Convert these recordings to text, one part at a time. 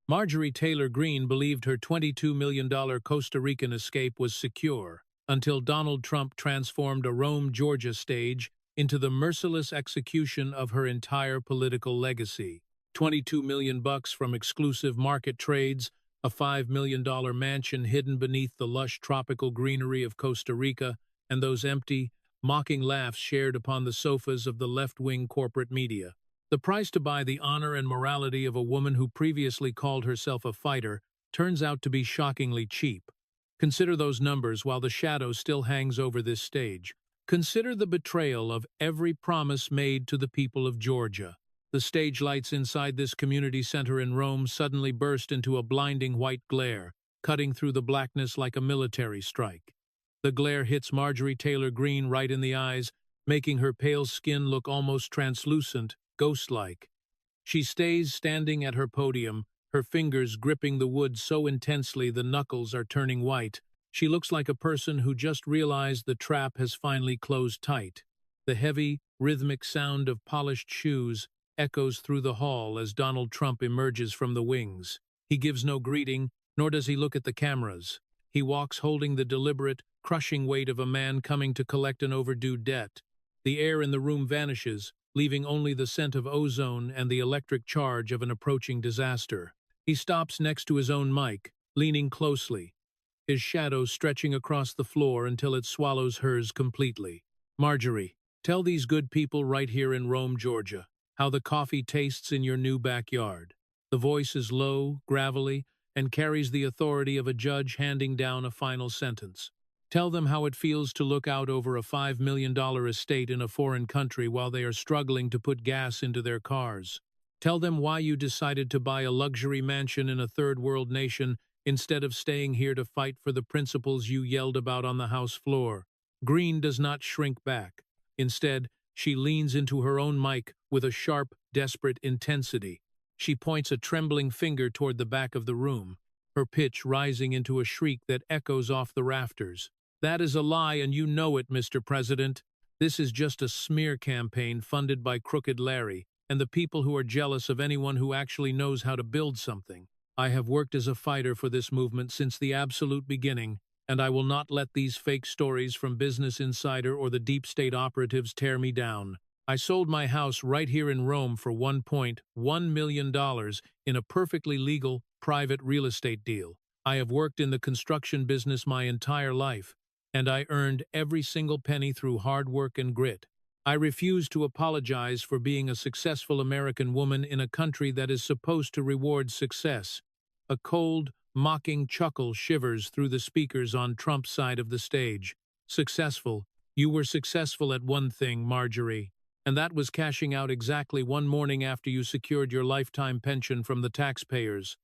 Marjorie Taylor Greene believed her $22 million Costa Rican escape was secure, until Donald Trump transformed a Rome, Georgia stage into the merciless execution of her entire political legacy. $22 million from exclusive market trades, a $5 million mansion hidden beneath the lush tropical greenery of Costa Rica, and those empty, mocking laughs shared upon the sofas of the left-wing corporate media. The price to buy the honor and morality of a woman who previously called herself a fighter turns out to be shockingly cheap. Consider those numbers while the shadow still hangs over this stage. Consider the betrayal of every promise made to the people of Georgia. The stage lights inside this community center in Rome suddenly burst into a blinding white glare, cutting through the blackness like a military strike. The glare hits Marjorie Taylor Greene right in the eyes, making her pale skin look almost translucent, ghost-like. She stays standing at her podium, her fingers gripping the wood so intensely the knuckles are turning white. She looks like a person who just realized the trap has finally closed tight. The heavy, rhythmic sound of polished shoes echoes through the hall as Donald Trump emerges from the wings. He gives no greeting, nor does he look at the cameras. He walks holding the deliberate, crushing weight of a man coming to collect an overdue debt. The air in the room vanishes, leaving only the scent of ozone and the electric charge of an approaching disaster. He stops next to his own mic, leaning closely, his shadow stretching across the floor until it swallows hers completely. Marjorie, tell these good people right here in Rome, Georgia, how the coffee tastes in your new backyard. The voice is low, gravelly, and carries the authority of a judge handing down a final sentence. Tell them how it feels to look out over a $5 million estate in a foreign country while they are struggling to put gas into their cars. Tell them why you decided to buy a luxury mansion in a third-world nation instead of staying here to fight for the principles you yelled about on the House floor. Greene does not shrink back. Instead, she leans into her own mic with a sharp, desperate intensity. She points a trembling finger toward the back of the room, her pitch rising into a shriek that echoes off the rafters. That is a lie, and you know it, Mr. President. This is just a smear campaign funded by Crooked Larry and the people who are jealous of anyone who actually knows how to build something. I have worked as a fighter for this movement since the absolute beginning, and I will not let these fake stories from Business Insider or the deep state operatives tear me down. I sold my house right here in Rome for $1.1 million in a perfectly legal, private real estate deal. I have worked in the construction business my entire life, and I earned every single penny through hard work and grit. I refuse to apologize for being a successful American woman in a country that is supposed to reward success. A cold, mocking chuckle shivers through the speakers on Trump's side of the stage. Successful. You were successful at one thing, Marjorie, and that was cashing out exactly one morning after you secured your lifetime pension from the taxpayers.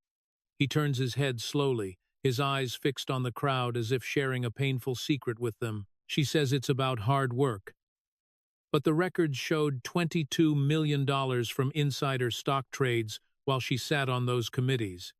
He turns his head slowly, his eyes fixed on the crowd as if sharing a painful secret with them. She says it's about hard work. But the records showed $22 million from insider stock trades while she sat on those committees.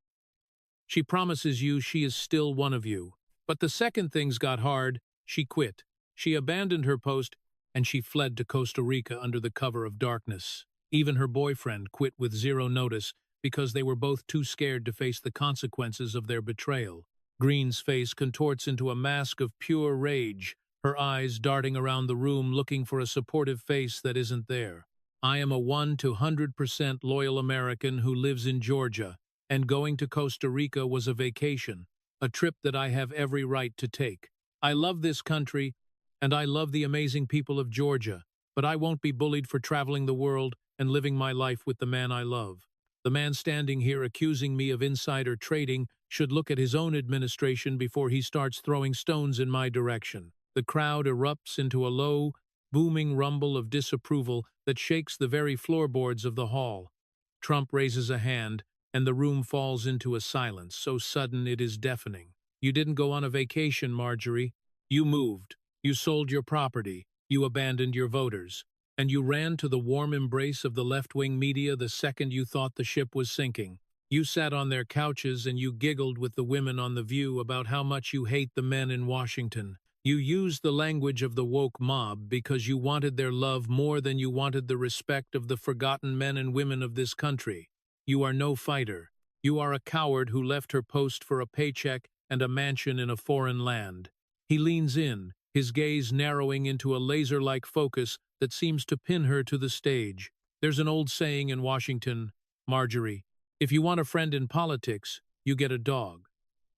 She promises you she is still one of you. But the second things got hard, she quit. She abandoned her post, and she fled to Costa Rica under the cover of darkness. Even her boyfriend quit with zero notice because they were both too scared to face the consequences of their betrayal. Greene's face contorts into a mask of pure rage, her eyes darting around the room looking for a supportive face that isn't there. I am a 1 to 100% loyal American who lives in Georgia, and going to Costa Rica was a vacation, a trip that I have every right to take. I love this country, and I love the amazing people of Georgia, but I won't be bullied for traveling the world and living my life with the man I love. The man standing here accusing me of insider trading should look at his own administration before he starts throwing stones in my direction. The crowd erupts into a low, booming rumble of disapproval that shakes the very floorboards of the hall. Trump raises a hand, and the room falls into a silence so sudden it is deafening. You didn't go on a vacation, Marjorie. You moved. You sold your property. You abandoned your voters. And you ran to the warm embrace of the left-wing media the second you thought the ship was sinking. You sat on their couches and you giggled with the women on The View about how much you hate the men in Washington. You used the language of the woke mob because you wanted their love more than you wanted the respect of the forgotten men and women of this country. You are no fighter. You are a coward who left her post for a paycheck and a mansion in a foreign land. He leans in, his gaze narrowing into a laser-like focus that seems to pin her to the stage. There's an old saying in Washington, Marjorie, if you want a friend in politics, you get a dog.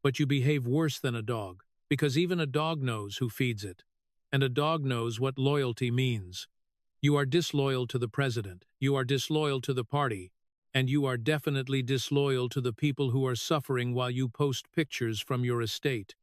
But you behave worse than a dog, because even a dog knows who feeds it. And a dog knows what loyalty means. You are disloyal to the president, you are disloyal to the party, and you are definitely disloyal to the people who are suffering while you post pictures from your estate.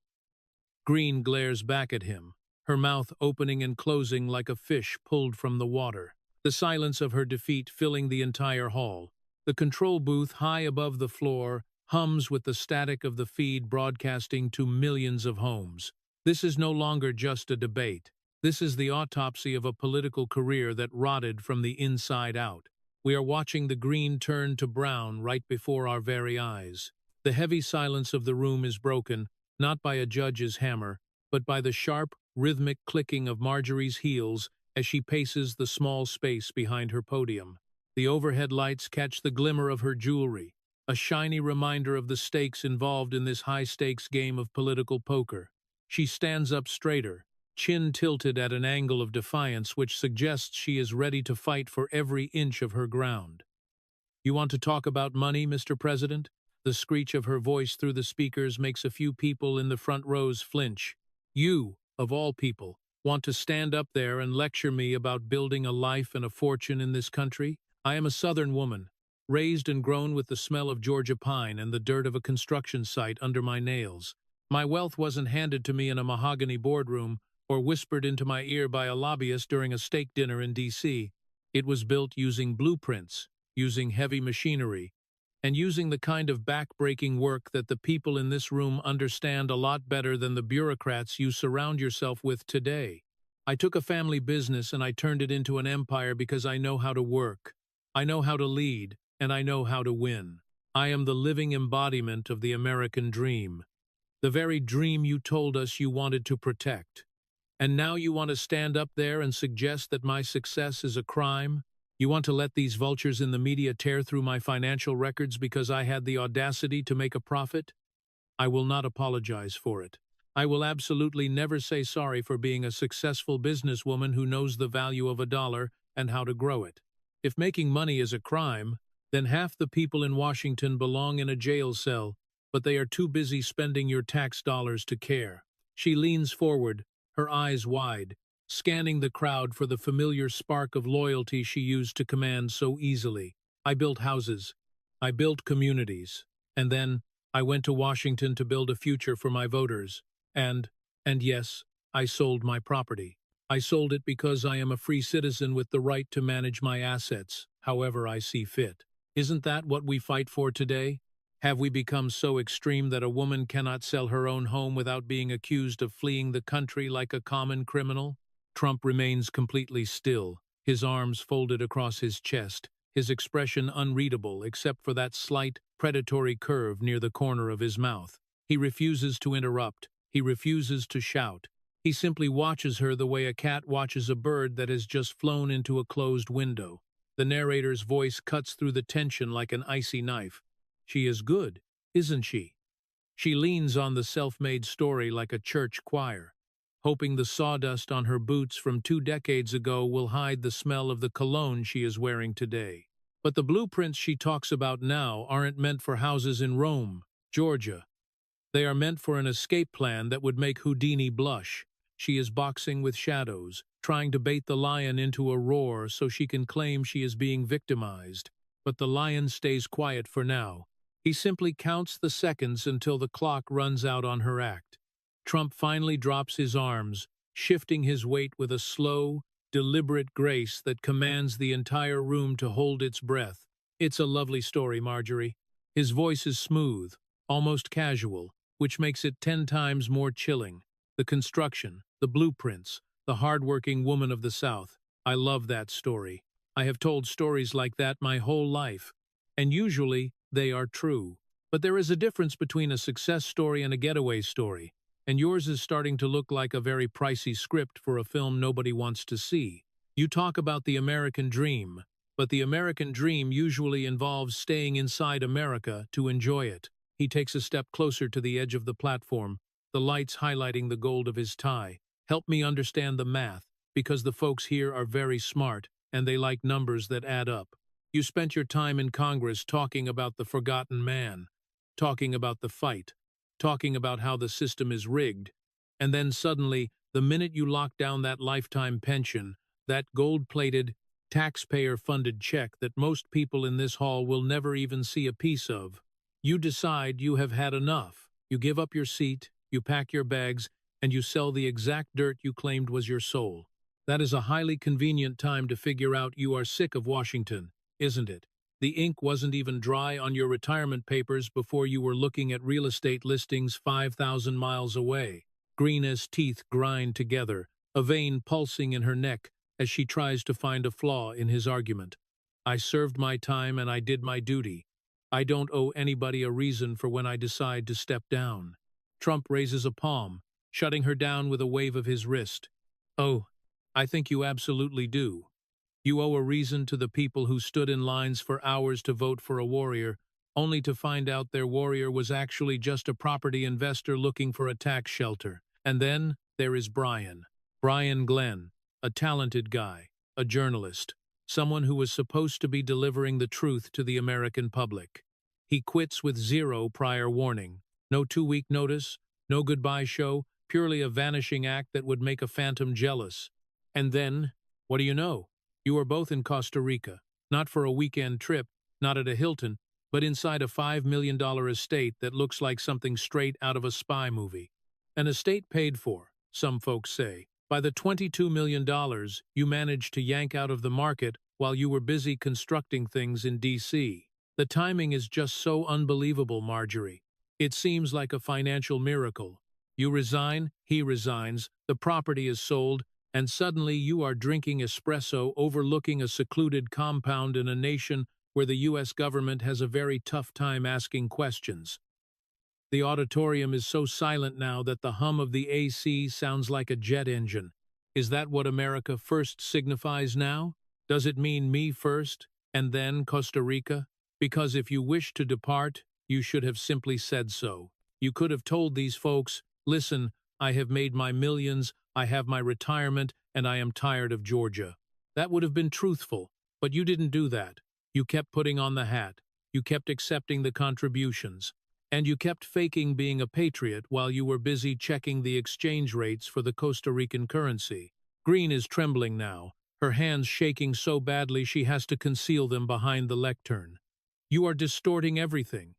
Greene glares back at him, her mouth opening and closing like a fish pulled from the water. The silence of her defeat filling the entire hall. The control booth, high above the floor, hums with the static of the feed broadcasting to millions of homes. This is no longer just a debate. This is the autopsy of a political career that rotted from the inside out. We are watching the green turn to brown right before our very eyes. The heavy silence of the room is broken, not by a judge's hammer, but by the sharp, rhythmic clicking of Marjorie's heels as she paces the small space behind her podium. The overhead lights catch the glimmer of her jewelry, a shiny reminder of the stakes involved in this high-stakes game of political poker. She stands up straighter, chin tilted at an angle of defiance which suggests she is ready to fight for every inch of her ground. You want to talk about money, Mr. President? The screech of her voice through the speakers makes a few people in the front rows flinch. You, of all people, want to stand up there and lecture me about building a life and a fortune in this country? I am a Southern woman, raised and grown with the smell of Georgia pine and the dirt of a construction site under my nails. My wealth wasn't handed to me in a mahogany boardroom or whispered into my ear by a lobbyist during a steak dinner in D.C. It was built using blueprints, using heavy machinery, and using the kind of back-breaking work that the people in this room understand a lot better than the bureaucrats you surround yourself with today. I took a family business and I turned it into an empire because I know how to work, I know how to lead, and I know how to win. I am the living embodiment of the American dream, the very dream you told us you wanted to protect. And now you want to stand up there and suggest that my success is a crime? You want to let these vultures in the media tear through my financial records because I had the audacity to make a profit? I will not apologize for it. I will absolutely never say sorry for being a successful businesswoman who knows the value of a dollar and how to grow it. If making money is a crime, then half the people in Washington belong in a jail cell, but they are too busy spending your tax dollars to care. She leans forward, her eyes wide, scanning the crowd for the familiar spark of loyalty she used to command so easily. I built houses. I built communities. And then I went to Washington to build a future for my voters. And yes, I sold my property. I sold it because I am a free citizen with the right to manage my assets, however I see fit. Isn't that what we fight for today? Have we become so extreme that a woman cannot sell her own home without being accused of fleeing the country like a common criminal? Trump remains completely still, his arms folded across his chest, his expression unreadable except for that slight, predatory curve near the corner of his mouth. He refuses to interrupt. He refuses to shout. He simply watches her the way a cat watches a bird that has just flown into a closed window. The narrator's voice cuts through the tension like an icy knife. She is good, isn't she? She leans on the self-made story like a church choir, hoping the sawdust on her boots from 2 decades ago will hide the smell of the cologne she is wearing today. But the blueprints she talks about now aren't meant for houses in Rome, Georgia. They are meant for an escape plan that would make Houdini blush. She is boxing with shadows, trying to bait the lion into a roar so she can claim she is being victimized. But the lion stays quiet for now. He simply counts the seconds until the clock runs out on her act. Trump finally drops his arms, shifting his weight with a slow, deliberate grace that commands the entire room to hold its breath. It's a lovely story, Marjorie. His voice is smooth, almost casual, which makes it 10 times more chilling. The construction, the blueprints, the hard-working woman of the South. I love that story. I have told stories like that my whole life, and usually they are true. But there is a difference between a success story and a getaway story, and yours is starting to look like a very pricey script for a film nobody wants to see. You talk about the American dream, but the American dream usually involves staying inside America to enjoy it. He takes a step closer to the edge of the platform, the lights highlighting the gold of his tie. Help me understand the math, because the folks here are very smart, and they like numbers that add up. You spent your time in Congress talking about the forgotten man, talking about the fight, talking about how the system is rigged, and then suddenly, the minute you lock down that lifetime pension, that gold-plated, taxpayer-funded check that most people in this hall will never even see a piece of, you decide you have had enough. You give up your seat, you pack your bags, and you sell the exact dirt you claimed was your soul. That is a highly convenient time to figure out you are sick of Washington, isn't it? The ink wasn't even dry on your retirement papers before you were looking at real estate listings 5,000 miles away. Greene's teeth grind together, a vein pulsing in her neck as she tries to find a flaw in his argument. I served my time and I did my duty. I don't owe anybody a reason for when I decide to step down. Trump raises a palm, shutting her down with a wave of his wrist. Oh, I think you absolutely do. You owe a reason to the people who stood in lines for hours to vote for a warrior, only to find out their warrior was actually just a property investor looking for a tax shelter. And then there is Brian. Brian Glenn, a talented guy, a journalist, someone who was supposed to be delivering the truth to the American public. He quits with zero prior warning. No 2-week notice, no goodbye show, purely a vanishing act that would make a phantom jealous. And then, what do you know? You are both in Costa Rica, not for a weekend trip, not at a Hilton, but inside a $5 million estate that looks like something straight out of a spy movie. An estate paid for, some folks say, by the $22 million you managed to yank out of the market while you were busy constructing things in D.C. The timing is just so unbelievable, Marjorie. It seems like a financial miracle. You resign, he resigns, the property is sold, and suddenly you are drinking espresso overlooking a secluded compound in a nation where the U.S. government has a very tough time asking questions. The auditorium is so silent now that the hum of the AC sounds like a jet engine. Is that what America first signifies now? Does it mean me first, and then Costa Rica? Because if you wish to depart, you should have simply said so. You could have told these folks, listen, I have made my millions, I have my retirement, and I am tired of Georgia. That would have been truthful, but you didn't do that. You kept putting on the hat. You kept accepting the contributions. And you kept faking being a patriot while you were busy checking the exchange rates for the Costa Rican currency. Greene is trembling now, her hands shaking so badly she has to conceal them behind the lectern. You are distorting everything.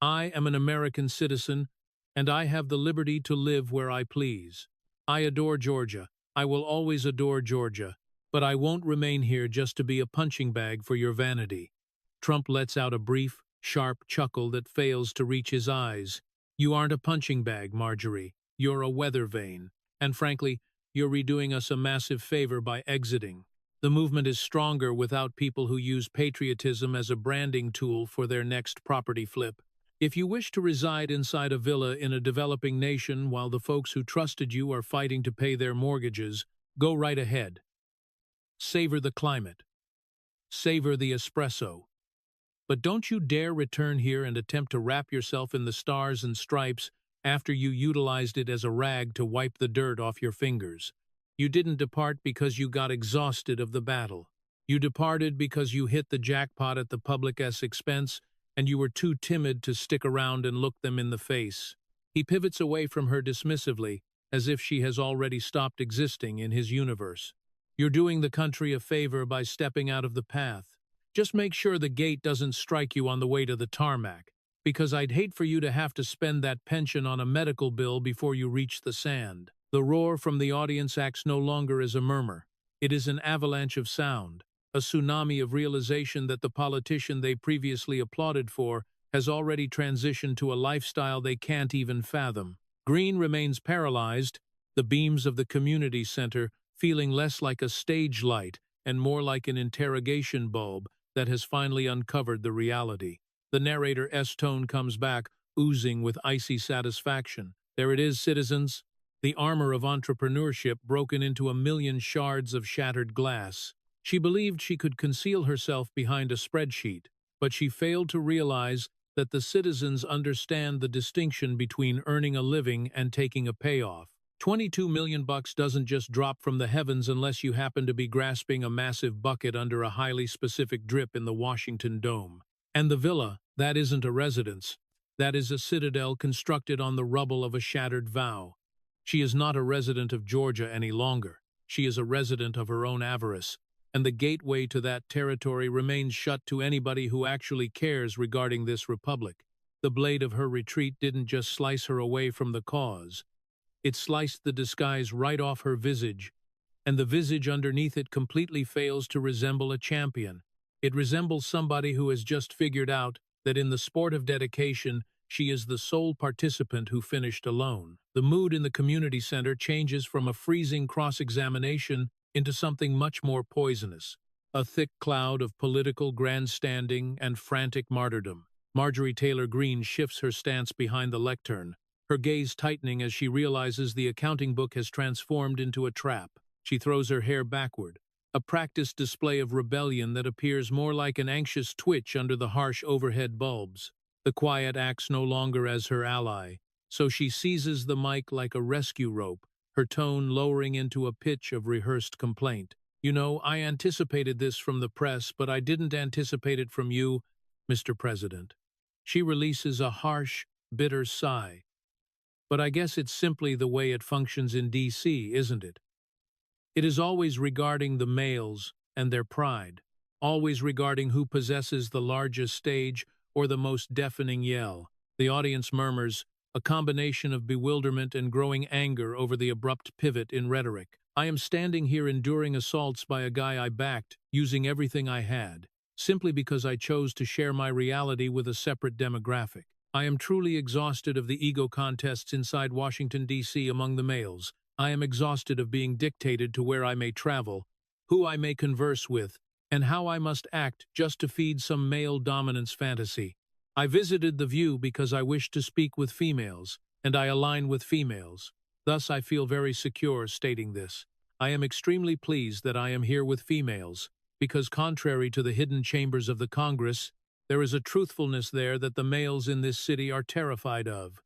I am an American citizen, and I have the liberty to live where I please. I adore Georgia. I will always adore Georgia, but I won't remain here just to be a punching bag for your vanity. Trump lets out a brief, sharp chuckle that fails to reach his eyes. You aren't a punching bag, Marjorie. You're a weather vane. And frankly, you're redoing us a massive favor by exiting. The movement is stronger without people who use patriotism as a branding tool for their next property flip. If you wish to reside inside a villa in a developing nation while the folks who trusted you are fighting to pay their mortgages, go right ahead. Savor the climate. Savor the espresso. But don't you dare return here and attempt to wrap yourself in the stars and stripes after you utilized it as a rag to wipe the dirt off your fingers. You didn't depart because you got exhausted of the battle. You departed because you hit the jackpot at the public's expense and you were too timid to stick around and look them in the face. He pivots away from her dismissively, as if she has already stopped existing in his universe. You're doing the country a favor by stepping out of the path. Just make sure the gate doesn't strike you on the way to the tarmac, because I'd hate for you to have to spend that pension on a medical bill before you reach the sand. The roar from the audience acts no longer as a murmur. It is an avalanche of sound, a tsunami of realization that the politician they previously applauded for has already transitioned to a lifestyle they can't even fathom. Greene remains paralyzed, the beams of the community center feeling less like a stage light and more like an interrogation bulb that has finally uncovered the reality. The narrator's tone comes back, oozing with icy satisfaction. There it is, citizens. The armor of entrepreneurship broken into a million shards of shattered glass. She believed she could conceal herself behind a spreadsheet, but she failed to realize that the citizens understand the distinction between earning a living and taking a payoff. 22 million bucks doesn't just drop from the heavens unless you happen to be grasping a massive bucket under a highly specific drip in the Washington Dome. And the villa, that isn't a residence. That is a citadel constructed on the rubble of a shattered vow. She is not a resident of Georgia any longer. She is a resident of her own avarice, and the gateway to that territory remains shut to anybody who actually cares regarding this republic. The blade of her retreat didn't just slice her away from the cause. It sliced the disguise right off her visage, and the visage underneath it completely fails to resemble a champion. It resembles somebody who has just figured out that in the sport of dedication, she is the sole participant who finished alone. The mood in the community center changes from a freezing cross-examination into something much more poisonous, a thick cloud of political grandstanding and frantic martyrdom. Marjorie Taylor Greene shifts her stance behind the lectern, her gaze tightening as she realizes the accounting book has transformed into a trap. She throws her hair backward, a practiced display of rebellion that appears more like an anxious twitch under the harsh overhead bulbs. The quiet acts no longer as her ally, so she seizes the mic like a rescue rope, her tone lowering into a pitch of rehearsed complaint. "You know, I anticipated this from the press, but I didn't anticipate it from you, Mr. President." She releases a harsh, bitter sigh. But I guess it's simply the way it functions in D.C., isn't it? It is always regarding the males and their pride, always regarding who possesses the largest stage or the most deafening yell. The audience murmurs, a combination of bewilderment and growing anger over the abrupt pivot in rhetoric. I am standing here enduring assaults by a guy I backed, using everything I had, simply because I chose to share my reality with a separate demographic. I am truly exhausted of the ego contests inside Washington, D.C. among the males. I am exhausted of being dictated to where I may travel, who I may converse with, and how I must act just to feed some male dominance fantasy. I visited The View because I wish to speak with females, and I align with females. Thus I feel very secure stating this. I am extremely pleased that I am here with females, because contrary to the hidden chambers of the Congress, there is a truthfulness there that the males in this city are terrified of.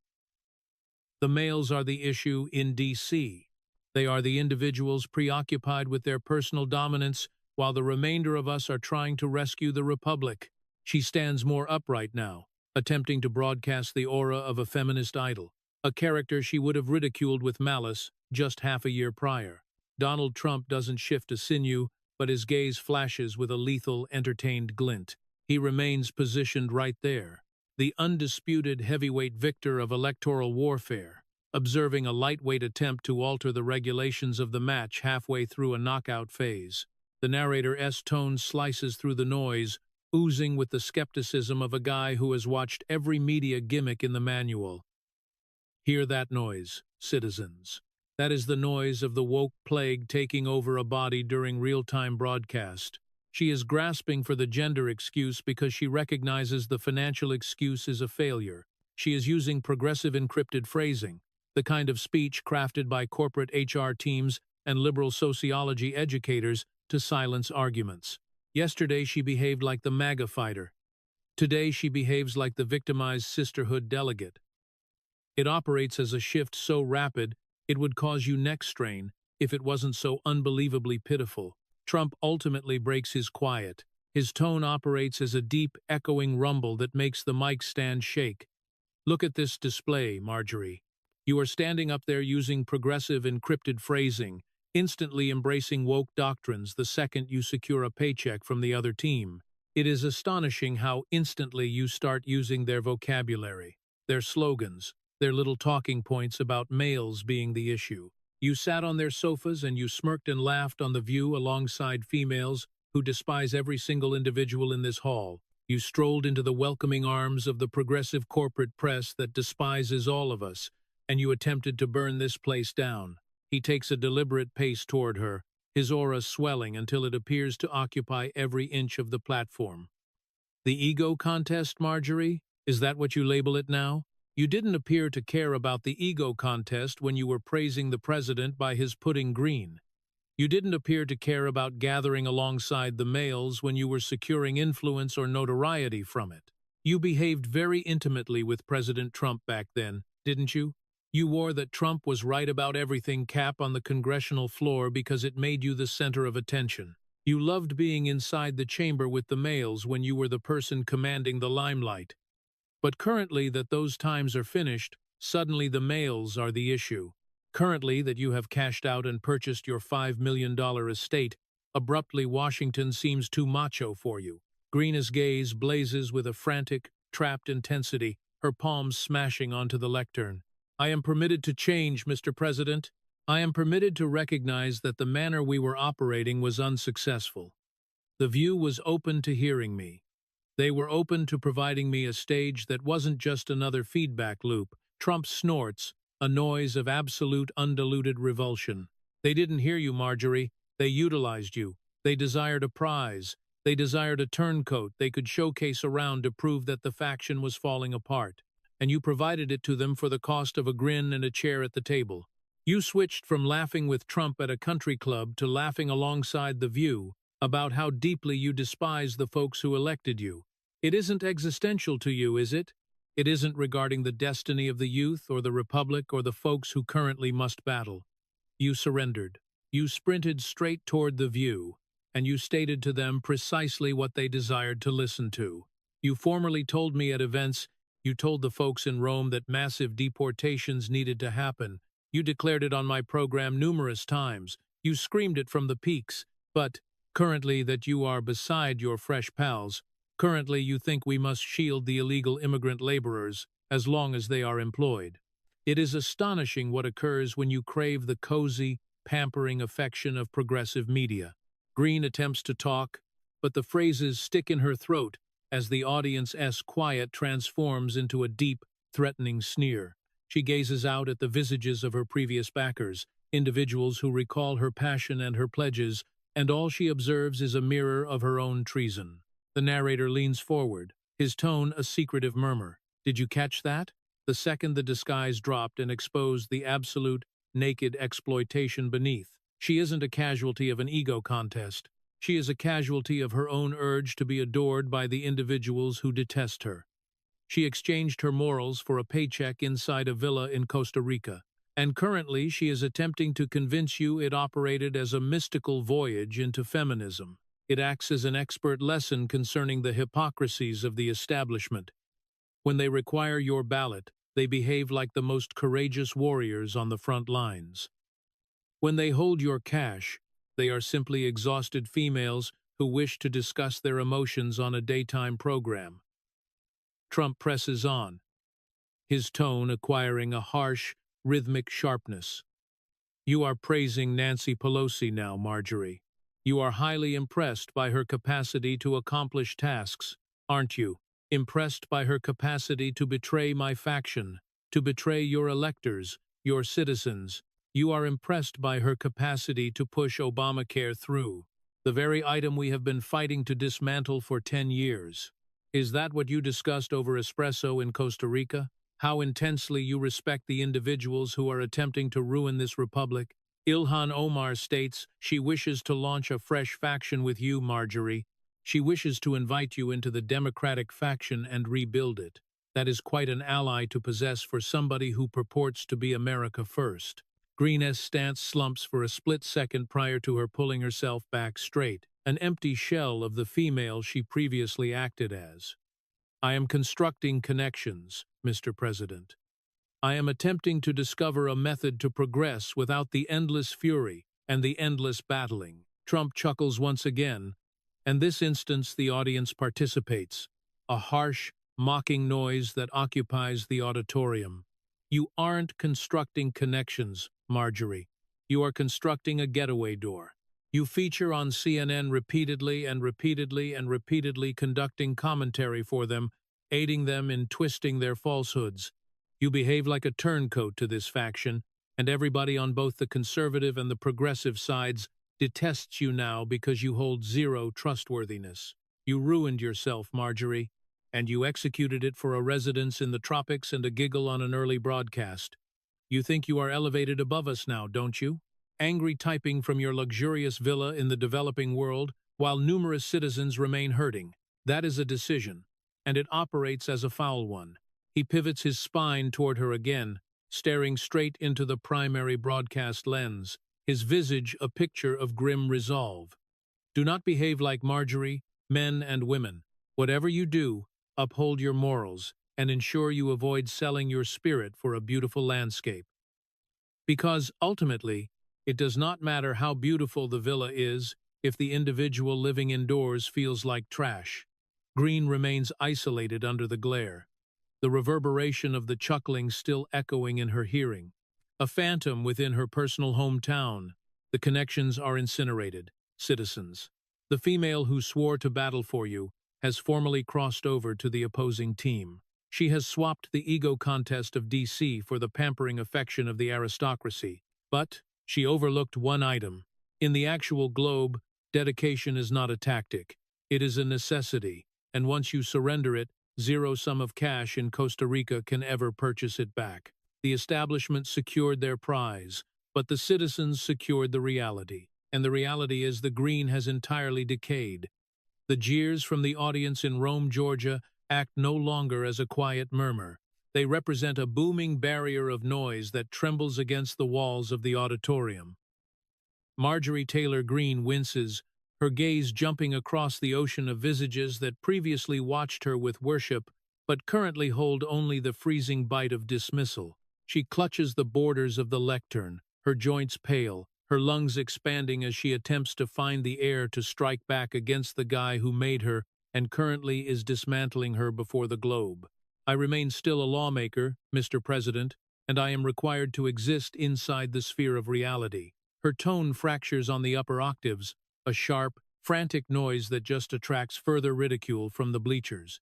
The males are the issue in D.C. They are the individuals preoccupied with their personal dominance, while the remainder of us are trying to rescue the Republic. She stands more upright now, attempting to broadcast the aura of a feminist idol, a character she would have ridiculed with malice just half a year prior. Donald Trump doesn't shift a sinew, but his gaze flashes with a lethal, entertained glint. He remains positioned right there, the undisputed heavyweight victor of electoral warfare, observing a lightweight attempt to alter the regulations of the match halfway through a knockout phase. The narrator's tone slices through the noise, oozing with the skepticism of a guy who has watched every media gimmick in the manual. Hear that noise, citizens. That is the noise of the woke plague taking over a body during real-time broadcast. She is grasping for the gender excuse because she recognizes the financial excuse is a failure. She is using progressive encrypted phrasing, the kind of speech crafted by corporate HR teams and liberal sociology educators to silence arguments. Yesterday she behaved like the MAGA fighter. Today she behaves like the victimized sisterhood delegate. It operates as a shift so rapid it would cause you neck strain if it wasn't so unbelievably pitiful. Trump ultimately breaks his quiet. His tone operates as a deep, echoing rumble that makes the mic stand shake. Look at this display, Marjorie. You are standing up there using progressive encrypted phrasing, instantly embracing woke doctrines the second you secure a paycheck from the other team. It is astonishing how instantly you start using their vocabulary, their slogans, their little talking points about males being the issue. You sat on their sofas and you smirked and laughed on The View alongside females who despise every single individual in this hall. You strolled into the welcoming arms of the progressive corporate press that despises all of us, and you attempted to burn this place down. He takes a deliberate pace toward her, his aura swelling until it appears to occupy every inch of the platform. The ego contest, Marjorie? Is that what you label it now? You didn't appear to care about the ego contest when you were praising the president by his putting green. You didn't appear to care about gathering alongside the males when you were securing influence or notoriety from it. You behaved very intimately with President Trump back then, didn't you? You wore that Trump was right about everything cap on the congressional floor because it made you the center of attention. You loved being inside the chamber with the males when you were the person commanding the limelight. But currently that those times are finished, suddenly the males are the issue. Currently that you have cashed out and purchased your $5 million estate, abruptly Washington seems too macho for you. Greene's gaze blazes with a frantic, trapped intensity, her palms smashing onto the lectern. I am permitted to change, Mr. President. I am permitted to recognize that the manner we were operating was unsuccessful. The View was open to hearing me. They were open to providing me a stage that wasn't just another feedback loop. Trump snorts, a noise of absolute undiluted revulsion. They didn't hear you, Marjorie. They utilized you. They desired a prize. They desired a turncoat they could showcase around to prove that the faction was falling apart. And you provided it to them for the cost of a grin and a chair at the table. You switched from laughing with Trump at a country club to laughing alongside The View about how deeply you despise the folks who elected you. It isn't existential to you, is it? It isn't regarding the destiny of the youth or the republic or the folks who currently must battle. You surrendered. You sprinted straight toward The View, and you stated to them precisely what they desired to listen to. You formerly told me at events, you told the folks in Rome that massive deportations needed to happen. You declared it on my program numerous times. You screamed it from the peaks. But, currently that you are beside your fresh pals, currently you think we must shield the illegal immigrant laborers as long as they are employed. It is astonishing what occurs when you crave the cozy, pampering affection of progressive media. Greene attempts to talk, but the phrases stick in her throat as the audience's quiet transforms into a deep, threatening sneer. She gazes out at the visages of her previous backers, individuals who recall her passion and her pledges, and all she observes is a mirror of her own treason. The narrator leans forward, his tone a secretive murmur. Did you catch that? The second the disguise dropped and exposed the absolute, naked exploitation beneath. She isn't a casualty of an ego contest. She is a casualty of her own urge to be adored by the individuals who detest her. She exchanged her morals for a paycheck inside a villa in Costa Rica, and currently she is attempting to convince you it operated as a mystical voyage into feminism. It acts as an expert lesson concerning the hypocrisies of the establishment. When they require your ballot, they behave like the most courageous warriors on the front lines. When they hold your cash, they are simply exhausted females who wish to discuss their emotions on a daytime program. Trump presses on, his tone acquiring a harsh, rhythmic sharpness. You are praising Nancy Pelosi now, Marjorie. You are highly impressed by her capacity to accomplish tasks, aren't you? Impressed by her capacity to betray my faction, to betray your electors, your citizens. You are impressed by her capacity to push Obamacare through, the very item we have been fighting to dismantle for 10 years. Is that what you discussed over espresso in Costa Rica? How intensely you respect the individuals who are attempting to ruin this republic? Ilhan Omar states she wishes to launch a fresh faction with you, Marjorie. She wishes to invite you into the Democratic faction and rebuild it. That is quite an ally to possess for somebody who purports to be America first. Greene's stance slumps for a split second prior to her pulling herself back straight, an empty shell of the female she previously acted as. I am constructing connections, Mr. President. I am attempting to discover a method to progress without the endless fury and the endless battling. Trump chuckles once again, and this instance the audience participates, a harsh, mocking noise that occupies the auditorium. You aren't constructing connections, Marjorie. You are constructing a getaway door. You feature on CNN repeatedly and repeatedly and repeatedly conducting commentary for them, aiding them in twisting their falsehoods. You behave like a turncoat to this faction, and everybody on both the conservative and the progressive sides detests you now because you hold zero trustworthiness. You ruined yourself, Marjorie, and you executed it for a residence in the tropics and a giggle on an early broadcast. You think you are elevated above us now, don't you? angry typing from your luxurious villa in the developing world, while numerous citizens remain hurting. That is a decision, and it operates as a foul one. He pivots his spine toward her again, staring straight into the primary broadcast lens, his visage a picture of grim resolve. Do not behave like Marjorie, men and women. Whatever you do, uphold your morals, and ensure you avoid selling your spirit for a beautiful landscape. Because, ultimately, it does not matter how beautiful the villa is if the individual living indoors feels like trash. Greene remains isolated under the glare, the reverberation of the chuckling still echoing in her hearing. A phantom within her personal hometown. The connections are incinerated. Citizens. The female who swore to battle for you has formally crossed over to the opposing team. She has swapped the ego contest of DC for the pampering affection of the aristocracy. But she overlooked one item. In the actual globe, dedication is not a tactic. It is a necessity, and once you surrender it, zero sum of cash in Costa Rica can ever purchase it back. The establishment secured their prize, but the citizens secured the reality. And the reality is the Greene has entirely decayed. The jeers from the audience in Rome, Georgia, act no longer as a quiet murmur. They represent a booming barrier of noise that trembles against the walls of the auditorium. Marjorie Taylor Greene winces, her gaze jumping across the ocean of visages that previously watched her with worship, but currently hold only the freezing bite of dismissal. She clutches the borders of the lectern, her joints pale, her lungs expanding as she attempts to find the air to strike back against the guy who made her and currently is dismantling her before the globe. I remain still a lawmaker, Mr. President, and I am required to exist inside the sphere of reality. Her tone fractures on the upper octaves, a sharp, frantic noise that just attracts further ridicule from the bleachers.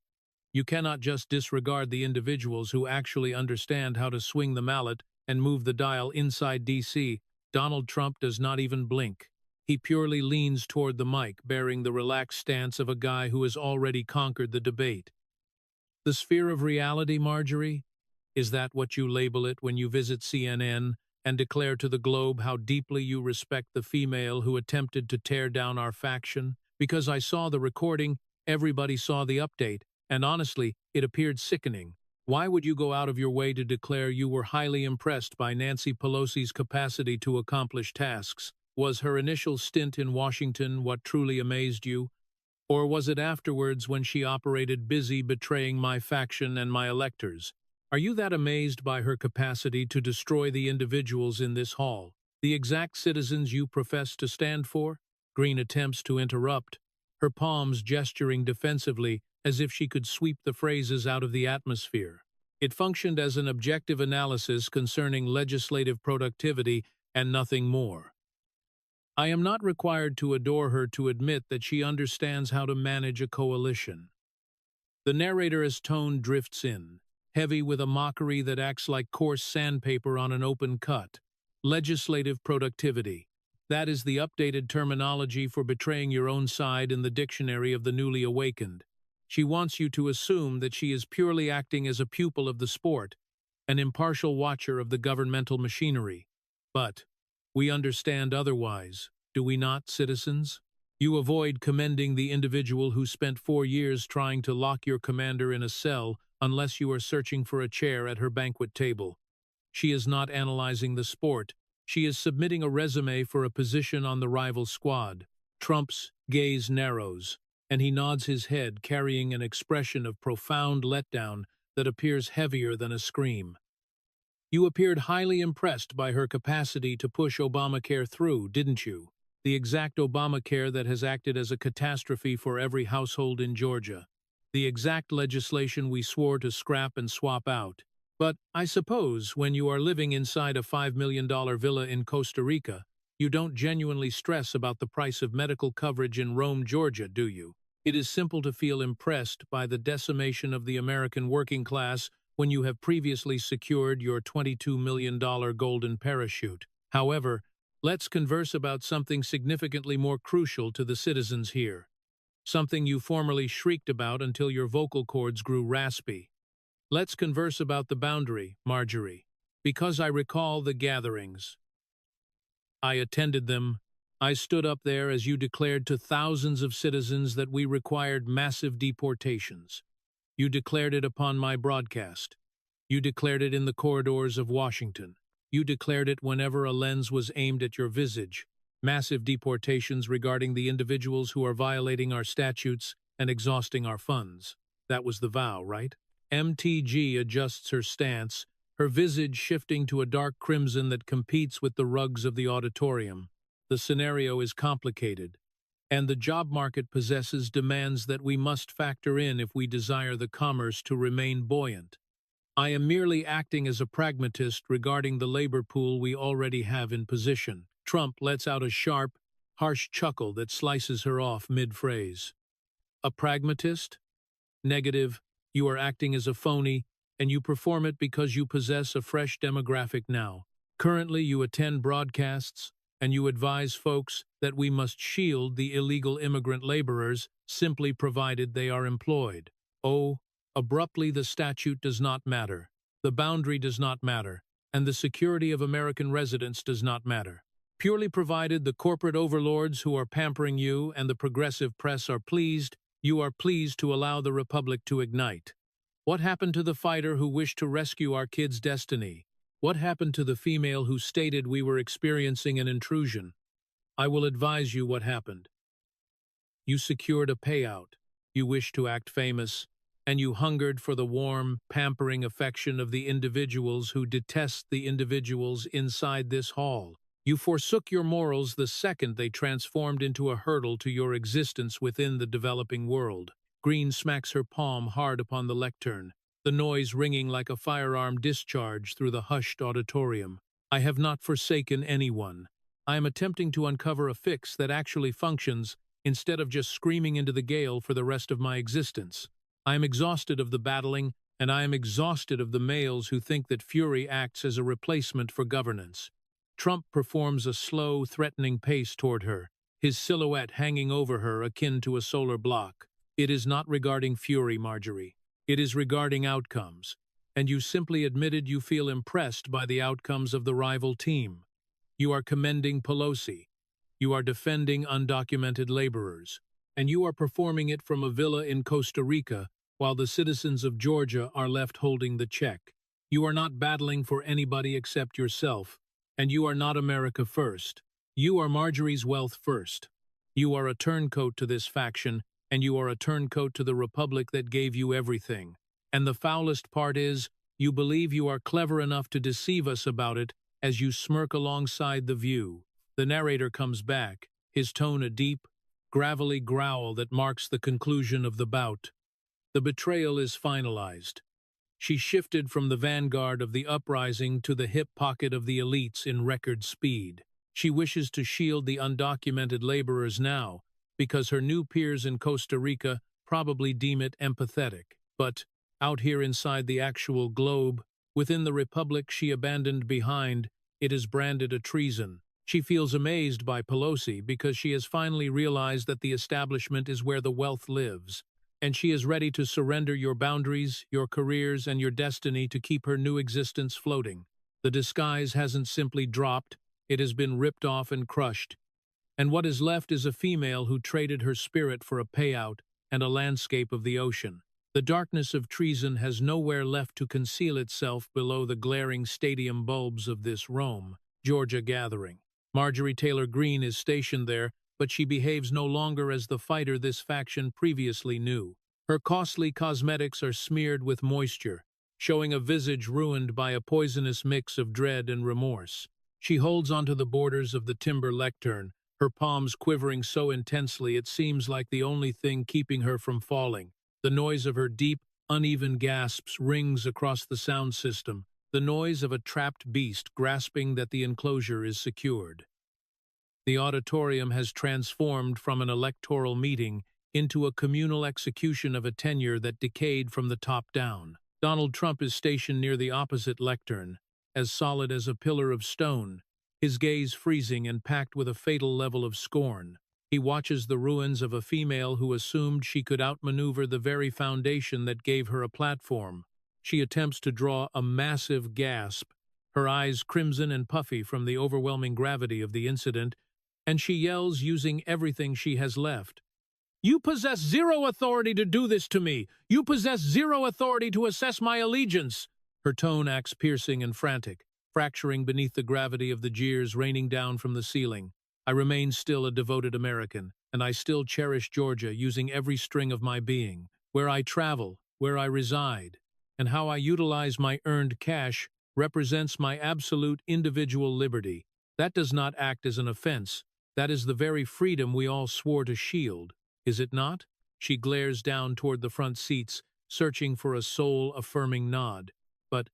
You cannot just disregard the individuals who actually understand how to swing the mallet and move the dial inside DC. Donald Trump does not even blink. He purely leans toward the mic, bearing the relaxed stance of a guy who has already conquered the debate. The sphere of reality, Marjorie? Is that what you label it when you visit CNN and declare to the globe how deeply you respect the female who attempted to tear down our faction? Because I saw the recording, everybody saw the update, and honestly, it appeared sickening. Why would you go out of your way to declare you were highly impressed by Nancy Pelosi's capacity to accomplish tasks? Was her initial stint in Washington what truly amazed you? Or was it afterwards when she operated busy betraying my faction and my electors? Are you that amazed by her capacity to destroy the individuals in this hall, the exact citizens you profess to stand for? Greene attempts to interrupt, her palms gesturing defensively as if she could sweep the phrases out of the atmosphere. It functioned as an objective analysis concerning legislative productivity and nothing more. I am not required to adore her to admit that she understands how to manage a coalition. The narrator's tone drifts in, heavy with a mockery that acts like coarse sandpaper on an open cut. Legislative productivity. That is the updated terminology for betraying your own side in the dictionary of the newly awakened. She wants you to assume that she is purely acting as a pupil of the sport, an impartial watcher of the governmental machinery. But we understand otherwise, do we not, citizens? You avoid commending the individual who spent 4 years trying to lock your commander in a cell unless you are searching for a chair at her banquet table. She is not analyzing the sport. She is submitting a resume for a position on the rival squad. Trump's gaze narrows, and he nods his head, carrying an expression of profound letdown that appears heavier than a scream. You appeared highly impressed by her capacity to push Obamacare through, didn't you? The exact Obamacare that has acted as a catastrophe for every household in Georgia. The exact legislation we swore to scrap and swap out. But I suppose when you are living inside a $5 million villa in Costa Rica, you don't genuinely stress about the price of medical coverage in Rome, Georgia, do you? It is simple to feel impressed by the decimation of the American working class when you have previously secured your $22 million golden parachute. However, let's converse about something significantly more crucial to the citizens here. Something you formerly shrieked about until your vocal cords grew raspy. Let's converse about the boundary, Marjorie, because I recall the gatherings. I attended them. I stood up there as you declared to thousands of citizens that we required massive deportations. You declared it upon my broadcast. You declared it in the corridors of Washington. You declared it whenever a lens was aimed at your visage. Massive deportations regarding the individuals who are violating our statutes and exhausting our funds. That was the vow, right? MTG adjusts her stance, her visage shifting to a dark crimson that competes with the rugs of the auditorium. The scenario is complicated, and the job market possesses demands that we must factor in if we desire the commerce to remain buoyant. I am merely acting as a pragmatist regarding the labor pool we already have in position. Trump lets out a sharp, harsh chuckle that slices her off mid-phrase. A pragmatist? Negative. You are acting as a phony, and you perform it because you possess a fresh demographic now. Currently, you attend broadcasts, and you advise folks that we must shield the illegal immigrant laborers simply provided they are employed. Oh, abruptly the statute does not matter, the boundary does not matter, and the security of American residents does not matter. Purely provided the corporate overlords who are pampering you and the progressive press are pleased, you are pleased to allow the republic to ignite. What happened to the fighter who wished to rescue our kids' destiny? What happened to the female who stated we were experiencing an intrusion? I will advise you what happened. You secured a payout, you wished to act famous, and you hungered for the warm, pampering affection of the individuals who detest the individuals inside this hall. You forsook your morals the second they transformed into a hurdle to your existence within the developing world. Greene smacks her palm hard upon the lectern, the noise ringing like a firearm discharge through the hushed auditorium. I have not forsaken anyone. I am attempting to uncover a fix that actually functions instead of just screaming into the gale for the rest of my existence. I am exhausted of the battling, and I am exhausted of the males who think that fury acts as a replacement for governance. Trump performs a slow, threatening pace toward her, his silhouette hanging over her akin to a solar block. It is not regarding fury, Marjorie. It is regarding outcomes, and you simply admitted you feel impressed by the outcomes of the rival team. You are commending Pelosi. You are defending undocumented laborers, and you are performing it from a villa in Costa Rica while the citizens of Georgia are left holding the check. You are not battling for anybody except yourself, and you are not America first. You are Marjorie's wealth first. You are a turncoat to this faction, and you are a turncoat to the republic that gave you everything. And the foulest part is, you believe you are clever enough to deceive us about it as you smirk alongside the view. The narrator comes back, his tone a deep, gravelly growl that marks the conclusion of the bout. The betrayal is finalized. She shifted from the vanguard of the uprising to the hip pocket of the elites in record speed. She wishes to shield the undocumented laborers now, because her new peers in Costa Rica probably deem it empathetic. But, out here inside the actual globe, within the republic she abandoned behind, it is branded a treason. She feels amazed by Pelosi because she has finally realized that the establishment is where the wealth lives, and she is ready to surrender your boundaries, your careers, and your destiny to keep her new existence floating. The disguise hasn't simply dropped, it has been ripped off and crushed. And what is left is a female who traded her spirit for a payout and a landscape of the ocean. The darkness of treason has nowhere left to conceal itself below the glaring stadium bulbs of this Rome, Georgia gathering. Marjorie Taylor Greene is stationed there, but she behaves no longer as the fighter this faction previously knew. Her costly cosmetics are smeared with moisture, showing a visage ruined by a poisonous mix of dread and remorse. She holds onto the borders of the timber lectern, her palms quivering so intensely it seems like the only thing keeping her from falling. The noise of her deep, uneven gasps rings across the sound system, the noise of a trapped beast grasping that the enclosure is secured. The auditorium has transformed from an electoral meeting into a communal execution of a tenure that decayed from the top down. Donald Trump is stationed near the opposite lectern, as solid as a pillar of stone, his gaze freezing and packed with a fatal level of scorn. He watches the ruins of a female who assumed she could outmaneuver the very foundation that gave her a platform. She attempts to draw a massive gasp, her eyes crimson and puffy from the overwhelming gravity of the incident, and she yells using everything she has left. "You possess zero authority to do this to me! You possess zero authority to assess my allegiance!" Her tone acts piercing and frantic, fracturing beneath the gravity of the jeers raining down from the ceiling. I remain still a devoted American, and I still cherish Georgia, using every string of my being. Where I travel, where I reside, and how I utilize my earned cash represents my absolute individual liberty. That does not act as an offense. That is the very freedom we all swore to shield. Is it not? She glares down toward the front seats, searching for a soul-affirming nod. But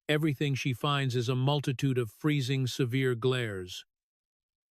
everything she finds is a multitude of freezing, severe glares.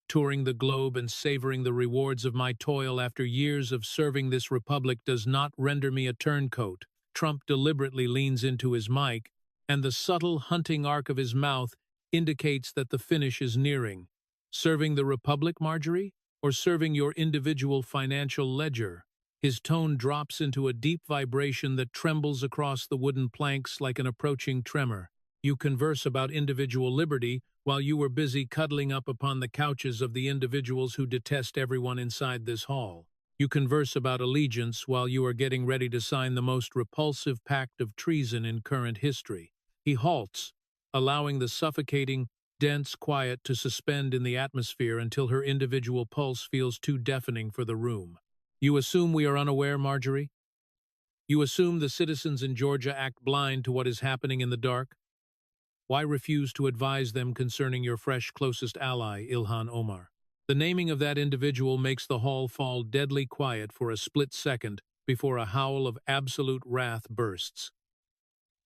Touring the globe and savoring the rewards of my toil after years of serving this republic does not render me a turncoat. Trump deliberately leans into his mic, and the subtle hunting arc of his mouth indicates that the finish is nearing. Serving the republic, Marjorie? Or serving your individual financial ledger? His tone drops into a deep vibration that trembles across the wooden planks like an approaching tremor. You converse about individual liberty while you were busy cuddling up upon the couches of the individuals who detest everyone inside this hall. You converse about allegiance while you are getting ready to sign the most repulsive pact of treason in current history. He halts, allowing the suffocating, dense quiet to suspend in the atmosphere until her individual pulse feels too deafening for the room. You assume we are unaware, Marjorie? You assume the citizens in Georgia act blind to what is happening in the dark? Why refuse to advise them concerning your fresh closest ally, Ilhan Omar? The naming of that individual makes the hall fall deadly quiet for a split second before a howl of absolute wrath bursts.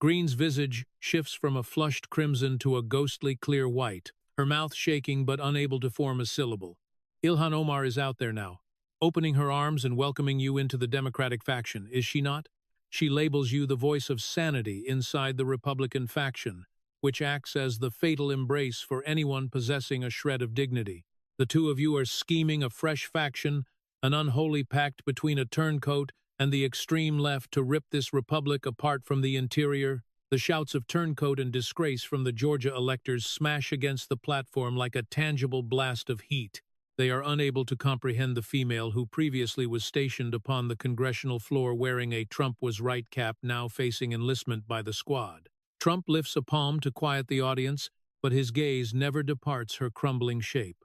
Greene's visage shifts from a flushed crimson to a ghostly clear white, her mouth shaking but unable to form a syllable. Ilhan Omar is out there now, opening her arms and welcoming you into the Democratic faction, is she not? She labels you the voice of sanity inside the Republican faction, which acts as the fatal embrace for anyone possessing a shred of dignity. The two of you are scheming a fresh faction, an unholy pact between a turncoat and the extreme left to rip this republic apart from the interior. The shouts of turncoat and disgrace from the Georgia electors smash against the platform like a tangible blast of heat. They are unable to comprehend the female who previously was stationed upon the congressional floor wearing a Trump was right cap, now facing enlistment by the squad. Trump lifts a palm to quiet the audience, but his gaze never departs her crumbling shape.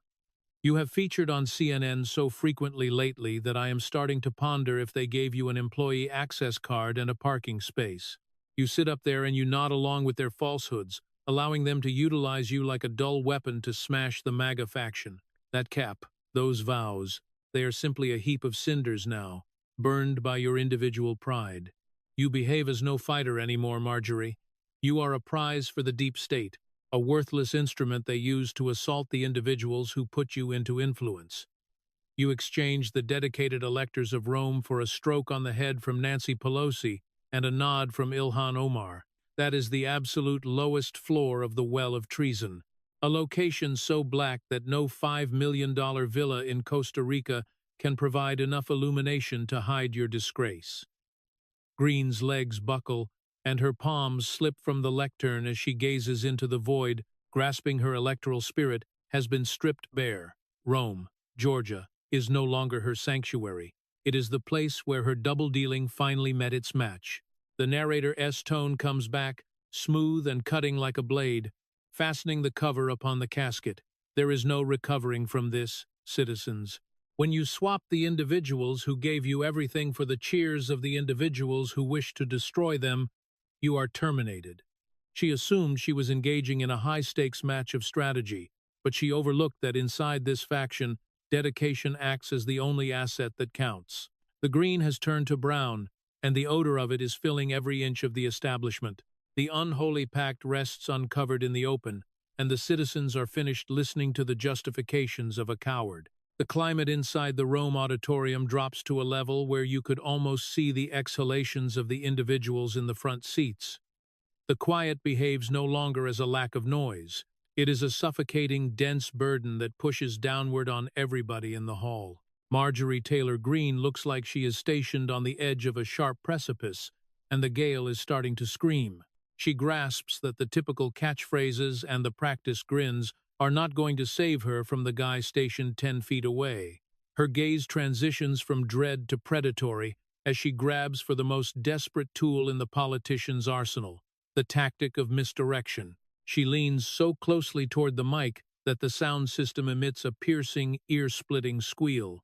You have featured on CNN so frequently lately that I am starting to ponder if they gave you an employee access card and a parking space. You sit up there and you nod along with their falsehoods, allowing them to utilize you like a dull weapon to smash the MAGA faction. That cap, those vows, they are simply a heap of cinders now, burned by your individual pride. You behave as no fighter anymore, Marjorie. You are a prize for the deep state, a worthless instrument they use to assault the individuals who put you into influence. You exchange the dedicated electors of Rome for a stroke on the head from Nancy Pelosi and a nod from Ilhan Omar. That is the absolute lowest floor of the well of treason, a location so black that no $5 million villa in Costa Rica can provide enough illumination to hide your disgrace. Greene's legs buckle, and her palms slip from the lectern as she gazes into the void, grasping her electoral spirit, has been stripped bare. Rome, Georgia, is no longer her sanctuary. It is the place where her double-dealing finally met its match. The narrator's tone comes back, smooth and cutting like a blade, fastening the cover upon the casket. There is no recovering from this, citizens. When you swap the individuals who gave you everything for the cheers of the individuals who wish to destroy them, you are terminated. She assumed she was engaging in a high-stakes match of strategy, but she overlooked that inside this faction, dedication acts as the only asset that counts. The green has turned to brown, and the odor of it is filling every inch of the establishment. The unholy pact rests uncovered in the open, and the citizens are finished listening to the justifications of a coward. The climate inside the Rome auditorium drops to a level where you could almost see the exhalations of the individuals in the front seats. The quiet behaves no longer as a lack of noise. It is a suffocating, dense burden that pushes downward on everybody in the hall. Marjorie Taylor Greene looks like she is stationed on the edge of a sharp precipice, and the gale is starting to scream. She grasps that the typical catchphrases and the practiced grins are not going to save her from the guy stationed 10 feet away. Her gaze transitions from dread to predatory as she grabs for the most desperate tool in the politician's arsenal, the tactic of misdirection. She leans so closely toward the mic that the sound system emits a piercing, ear-splitting squeal.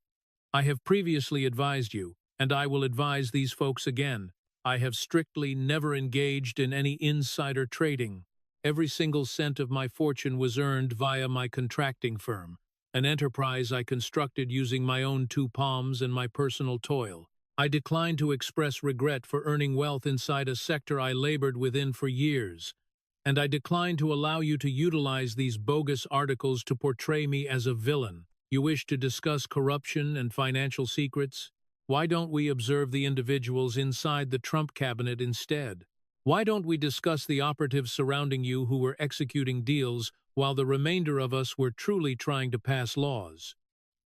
I have previously advised you, and I will advise these folks again. I have strictly never engaged in any insider trading. Every single cent of my fortune was earned via my contracting firm, an enterprise I constructed using my own two palms and my personal toil. I decline to express regret for earning wealth inside a sector I labored within for years, and I decline to allow you to utilize these bogus articles to portray me as a villain. You wish to discuss corruption and financial secrets? Why don't we observe the individuals inside the Trump cabinet instead? Why don't we discuss the operatives surrounding you who were executing deals while the remainder of us were truly trying to pass laws?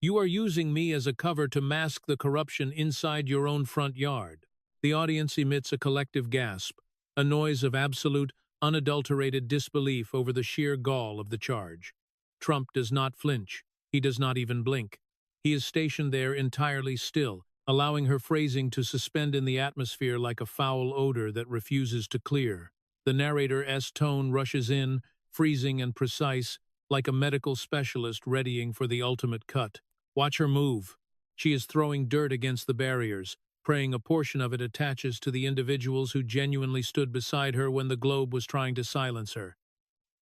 You are using me as a cover to mask the corruption inside your own front yard. The audience emits a collective gasp, a noise of absolute, unadulterated disbelief over the sheer gall of the charge. Trump does not flinch. He does not even blink. He is stationed there entirely still, allowing her phrasing to suspend in the atmosphere like a foul odor that refuses to clear. The narrator's tone rushes in, freezing and precise, like a medical specialist readying for the ultimate cut. Watch her move. She is throwing dirt against the barriers, praying a portion of it attaches to the individuals who genuinely stood beside her when the Globe was trying to silence her.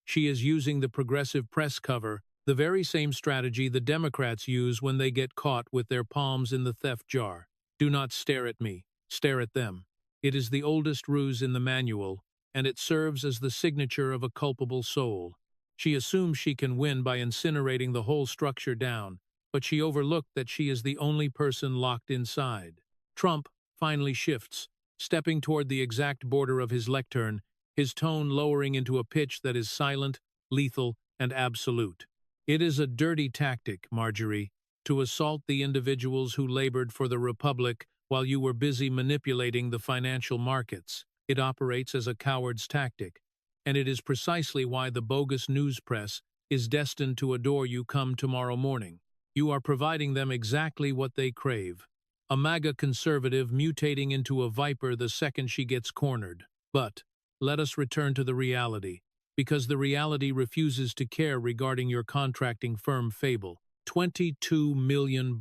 She is using the progressive press cover, the very same strategy the Democrats use when they get caught with their palms in the theft jar. Do not stare at me, stare at them. It is the oldest ruse in the manual, and it serves as the signature of a culpable soul. She assumes she can win by incinerating the whole structure down, but she overlooked that she is the only person locked inside. Trump finally shifts, stepping toward the exact border of his lectern, his tone lowering into a pitch that is silent, lethal, and absolute. It is a dirty tactic, Marjorie, to assault the individuals who labored for the Republic while you were busy manipulating the financial markets. It operates as a coward's tactic, and it is precisely why the bogus news press is destined to adore you come tomorrow morning. You are providing them exactly what they crave. A MAGA conservative mutating into a viper the second she gets cornered. But let us return to the reality, because the reality refuses to care regarding your contracting firm fable. $22 million.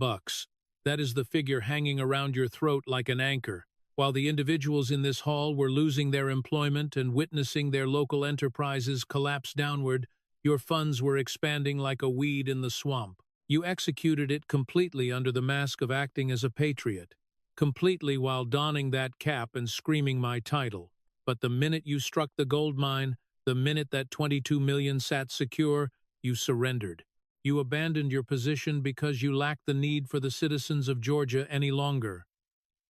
That is the figure hanging around your throat like an anchor. While the individuals in this hall were losing their employment and witnessing their local enterprises collapse downward, your funds were expanding like a weed in the swamp. You executed it completely under the mask of acting as a patriot, completely while donning that cap and screaming my title. But the minute you struck the gold mine, the minute that 22 million sat secure, you surrendered. You abandoned your position because you lacked the need for the citizens of Georgia any longer.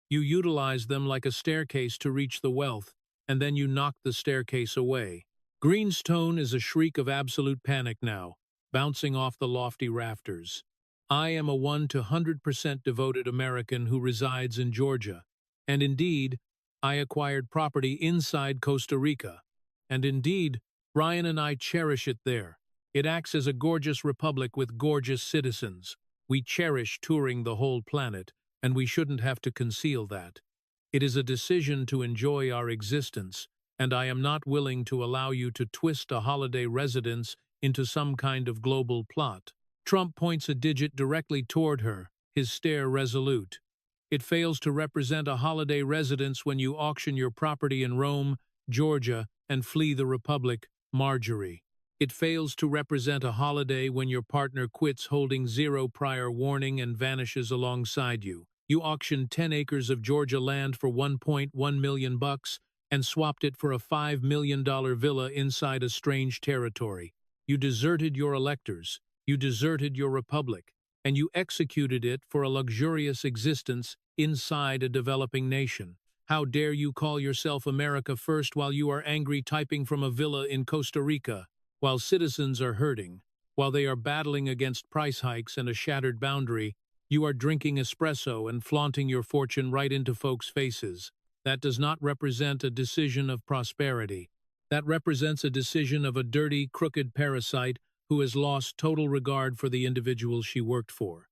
You utilized them like a staircase to reach the wealth, and then you knocked the staircase away. Greene's tone is a shriek of absolute panic now, bouncing off the lofty rafters. I am a 100% devoted American who resides in Georgia, and indeed, I acquired property inside Costa Rica. And indeed, Brian and I cherish it there. It acts as a gorgeous republic with gorgeous citizens. We cherish touring the whole planet, and we shouldn't have to conceal that. It is a decision to enjoy our existence, and I am not willing to allow you to twist a holiday residence into some kind of global plot. Trump points a digit directly toward her, his stare resolute. It fails to represent a holiday residence when you auction your property in Rome, Georgia, and flee the Republic, Marjorie. It fails to represent a holiday when your partner quits holding zero prior warning and vanishes alongside you. You auctioned 10 acres of Georgia land for $1.1 million and swapped it for a $5 million villa inside a strange territory. You deserted your electors, you deserted your republic, and you executed it for a luxurious existence inside a developing nation. How dare you call yourself America first while you are angry typing from a villa in Costa Rica, while citizens are hurting, while they are battling against price hikes and a shattered boundary, you are drinking espresso and flaunting your fortune right into folks' faces. That does not represent a decision of prosperity. That represents a decision of a dirty, crooked parasite who has lost total regard for the individual she worked for.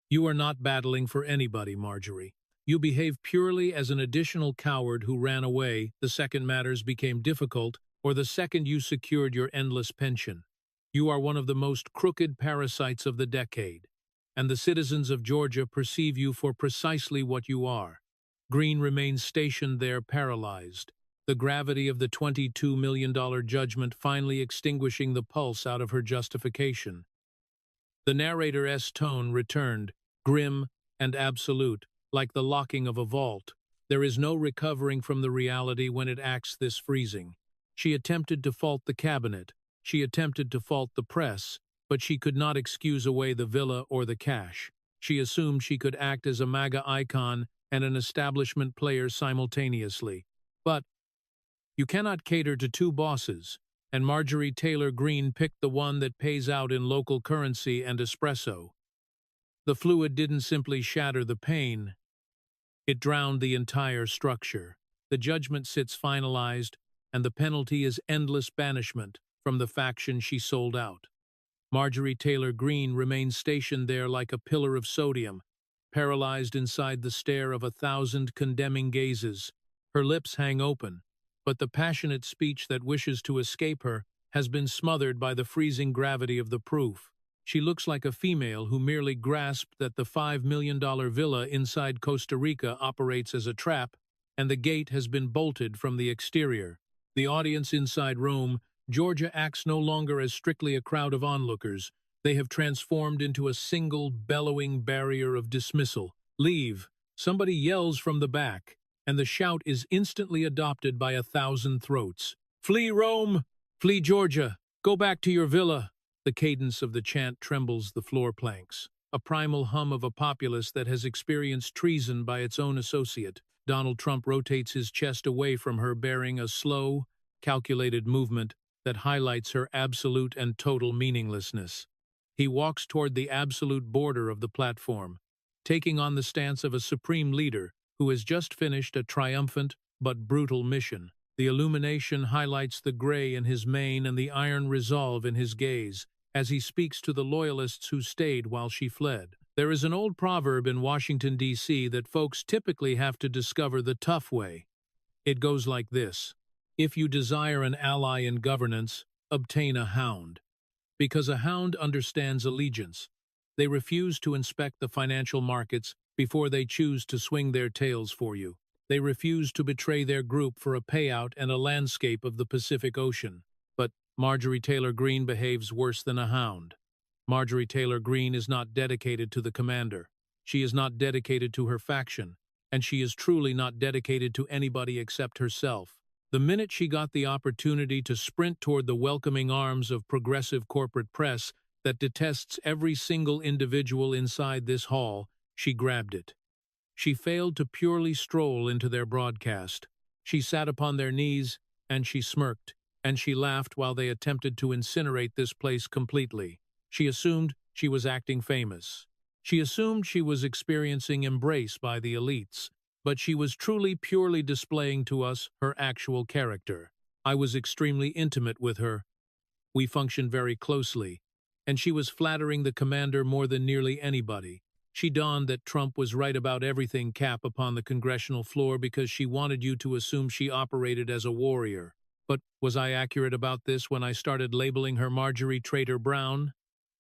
You are not battling for anybody, Marjorie. You behave purely as an additional coward who ran away the second matters became difficult or the second you secured your endless pension. You are one of the most crooked parasites of the decade, and the citizens of Georgia perceive you for precisely what you are. Greene remains stationed there paralyzed, the gravity of the $22 million judgment finally extinguishing the pulse out of her justification. The narrator's tone returned, grim and absolute, like the locking of a vault. There is no recovering from the reality when it acts this freezing. She attempted to fault the cabinet, she attempted to fault the press, but she could not excuse away the villa or the cash. She assumed she could act as a MAGA icon and an establishment player simultaneously. But you cannot cater to two bosses, and Marjorie Taylor Greene picked the one that pays out in local currency and espresso. The fluid didn't simply shatter the pain, it drowned the entire structure. The judgment sits finalized, and the penalty is endless banishment from the faction she sold out. Marjorie Taylor Greene remains stationed there like a pillar of sodium, paralyzed inside the stare of 1,000 condemning gazes. Her lips hang open, but the passionate speech that wishes to escape her has been smothered by the freezing gravity of the proof. She looks like a female who merely grasped that the $5 million villa inside Costa Rica operates as a trap, and the gate has been bolted from the exterior. The audience inside Rome, Georgia acts no longer as strictly a crowd of onlookers. They have transformed into a single, bellowing barrier of dismissal. Leave! Somebody yells from the back, and the shout is instantly adopted by 1,000 throats. Flee Rome! Flee Georgia! Go back to your villa! The cadence of the chant trembles the floor planks, a primal hum of a populace that has experienced treason by its own associate. Donald Trump rotates his chest away from her, bearing a slow, calculated movement that highlights her absolute and total meaninglessness. He walks toward the absolute border of the platform, taking on the stance of a supreme leader who has just finished a triumphant but brutal mission. The illumination highlights the gray in his mane and the iron resolve in his gaze as he speaks to the loyalists who stayed while she fled. There is an old proverb in Washington, D.C. that folks typically have to discover the tough way. It goes like this: if you desire an ally in governance, obtain a hound. Because a hound understands allegiance. They refuse to inspect the financial markets before they choose to swing their tails for you. They refuse to betray their group for a payout and a landscape of the Pacific Ocean. But Marjorie Taylor Greene behaves worse than a hound. Marjorie Taylor Greene is not dedicated to the commander. She is not dedicated to her faction, and she is truly not dedicated to anybody except herself. The minute she got the opportunity to sprint toward the welcoming arms of progressive corporate press that detests every single individual inside this hall, she grabbed it. She failed to purely stroll into their broadcast. She sat upon their knees, and she smirked, and she laughed while they attempted to incinerate this place completely. She assumed she was acting famous. She assumed she was experiencing embrace by the elites, but she was truly purely displaying to us her actual character. I was extremely intimate with her. We functioned very closely, and she was flattering the commander more than nearly anybody. She donned that Trump was right about everything cap upon the congressional floor because she wanted you to assume she operated as a warrior. But was I accurate about this when I started labeling her Marjorie Traitor Brown?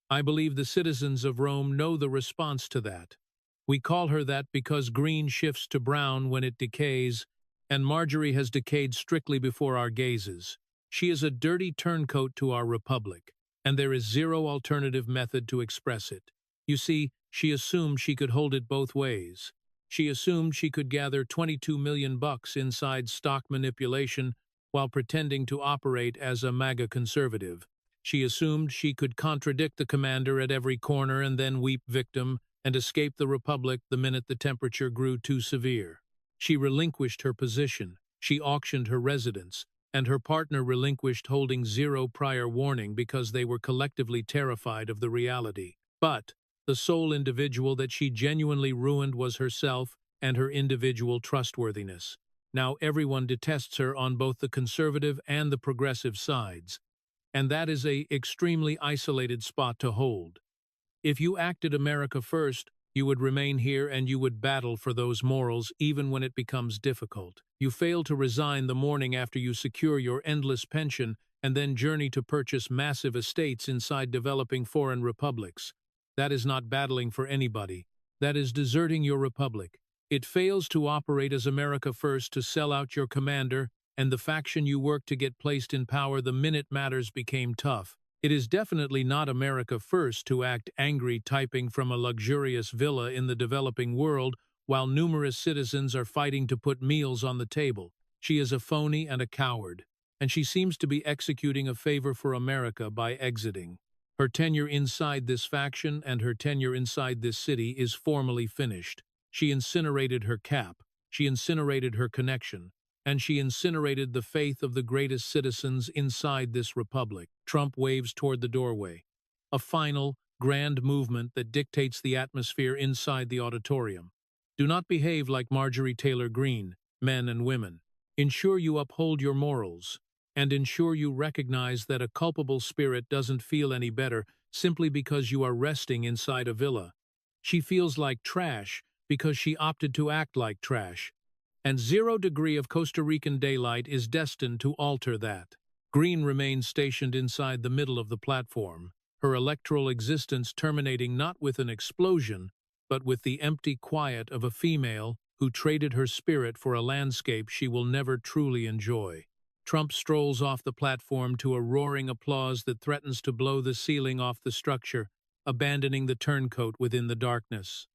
I believe the citizens of Rome know the response to that. We call her that because green shifts to brown when it decays, and Marjorie has decayed strictly before our gazes. She is a dirty turncoat to our republic, and there is zero alternative method to express it. You see, she assumed she could hold it both ways. She assumed she could gather $22 million inside stock manipulation while pretending to operate as a MAGA conservative. She assumed she could contradict the commander at every corner and then weep victim and escape the republic the minute the temperature grew too severe. She relinquished her position, she auctioned her residence, and her partner relinquished holding zero prior warning because they were collectively terrified of the reality. But the sole individual that she genuinely ruined was herself and her individual trustworthiness. Now everyone detests her on both the conservative and the progressive sides, and that is a extremely isolated spot to hold. If you acted America first, you would remain here and you would battle for those morals even when it becomes difficult. You fail to resign the morning after you secure your endless pension and then journey to purchase massive estates inside developing foreign republics. That is not battling for anybody. That is deserting your republic. It fails to operate as America first to sell out your commander and the faction you worked to get placed in power the minute matters became tough. It is definitely not America first to act angry typing from a luxurious villa in the developing world while numerous citizens are fighting to put meals on the table. She is a phony and a coward, and she seems to be executing a favor for America by exiting. Her tenure inside this faction and her tenure inside this city is formally finished. She incinerated her cap, she incinerated her connection, and she incinerated the faith of the greatest citizens inside this republic. Trump waves toward the doorway, a final, grand movement that dictates the atmosphere inside the auditorium. Do not behave like Marjorie Taylor Greene, men and women. Ensure you uphold your morals, and ensure you recognize that a culpable spirit doesn't feel any better simply because you are resting inside a villa. She feels like trash because she opted to act like trash. And 0 degree of Costa Rican daylight is destined to alter that. Greene remains stationed inside the middle of the platform, her electoral existence terminating not with an explosion, but with the empty quiet of a female who traded her spirit for a landscape she will never truly enjoy. Trump strolls off the platform to a roaring applause that threatens to blow the ceiling off the structure, abandoning the turncoat within the darkness.